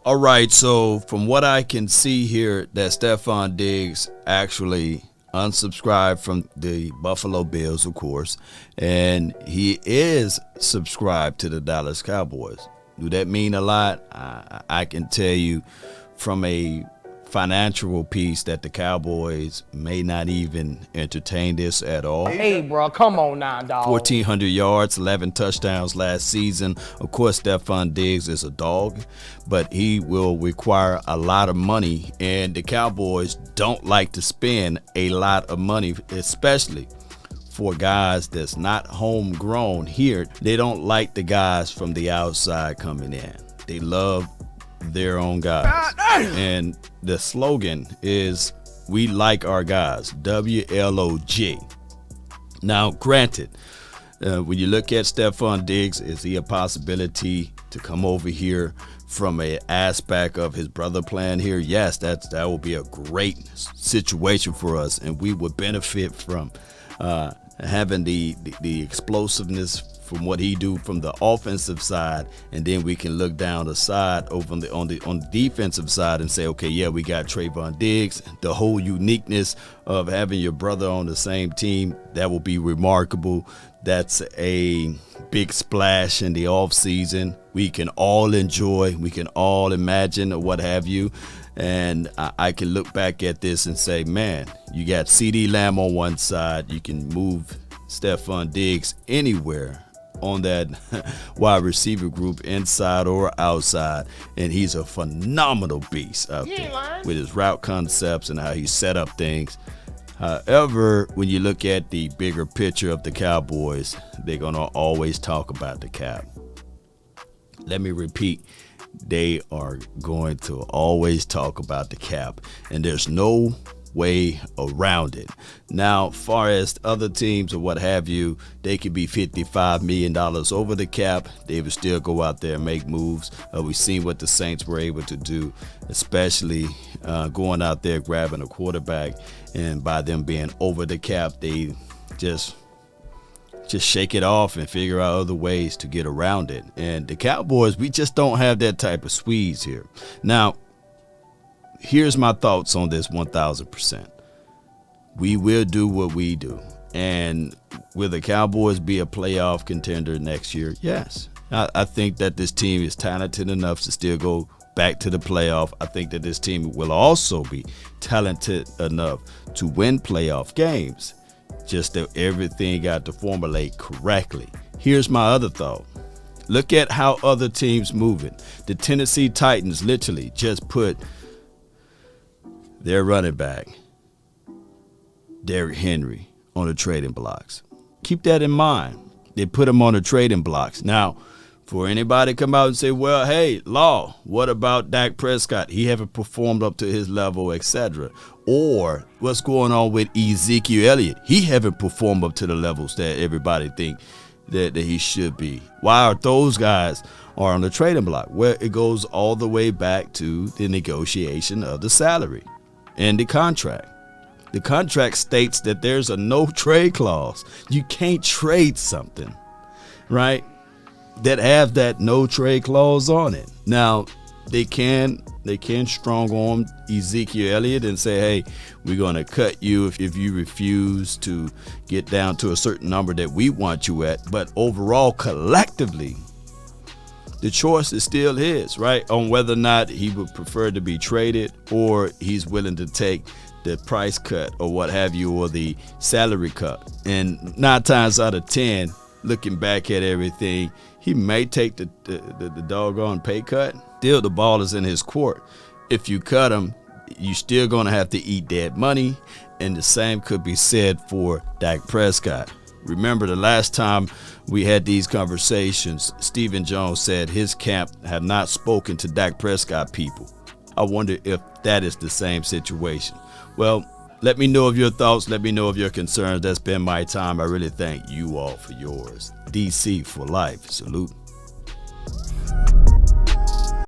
All right, so from what I can see here, that Stefon Diggs actually unsubscribed from the Buffalo Bills, of course, and he is subscribed to the Dallas Cowboys. Do that mean a lot? I can tell you from a financial piece that the Cowboys may not even entertain this at all. Hey, bro, come on now, dog. 1,400 yards, 11 touchdowns last season. Of course, Stefon Diggs is a dog, but he will require a lot of money, and the Cowboys don't like to spend a lot of money, especially for guys that's not homegrown here. They don't like the guys from the outside coming in. They love their own guys. And the slogan is, we like our guys, WLOG. Now, granted, when you look at Stefon Diggs, is he a possibility to come over here from an aspect of his brother playing here? Yes, that would be a great situation for us, and we would benefit from having the explosiveness from what he do from the offensive side, and then we can look down the side over on the defensive side and say, okay, yeah, we got Trevon Diggs. The whole uniqueness of having your brother on the same team, that will be remarkable. That's a big splash in the offseason. We can all enjoy, we can all imagine or what have you. And I can look back at this and say, man, you got CeeDee Lamb on one side. You can move Stefon Diggs anywhere on that wide receiver group, inside or outside, and he's a phenomenal beast out there with his route concepts and how he set up things. However, when you look at the bigger picture of the Cowboys, they're going to always talk about the cap. Let me repeat, they are going to always talk about the cap, and there's no way around it. Now, far as other teams or what have you, they could be $55 million over the cap. They would still go out there and make moves. We've seen what the Saints were able to do, especially going out there grabbing a quarterback, and by them being over the cap, they just shake it off and figure out other ways to get around it. And the Cowboys, we just don't have that type of squeeze here. Now, here's my thoughts on this 1,000%. We will do what we do. And will the Cowboys be a playoff contender next year? Yes. I think that this team is talented enough to still go back to the playoff. I think that this team will also be talented enough to win playoff games. Just that everything got to formulate correctly. Here's my other thought. Look at how other teams moving. The Tennessee Titans literally just put their running back, Derrick Henry, on the trading blocks. Keep that in mind. They put him on the trading blocks. Now, for anybody to come out and say, well, hey, Law, what about Dak Prescott? He haven't performed up to his level, etc. Or what's going on with Ezekiel Elliott? He haven't performed up to the levels that everybody think that he should be. Why are those guys are on the trading block? Well, it goes all the way back to the negotiation of the salary and the contract. The contract states that there's a no trade clause. You can't trade something, right, that have that no trade clause on it. Now, they can strong arm Ezekiel Elliott and say, hey, we're going to cut you if you refuse to get down to a certain number that we want you at. But overall, collectively, the choice is still his, right, on whether or not he would prefer to be traded or he's willing to take the price cut or what have you, or the salary cut. And 9 times out of 10, looking back at everything, he may take the doggone pay cut. Still, the ball is in his court. If you cut him, you're still going to have to eat that money. And the same could be said for Dak Prescott. Remember, the last time we had these conversations, Stephen Jones said his camp have not spoken to Dak Prescott people. I wonder if that is the same situation. Well, let me know of your thoughts. Let me know of your concerns. That's been my time. I really thank you all for yours. DC for life. Salute.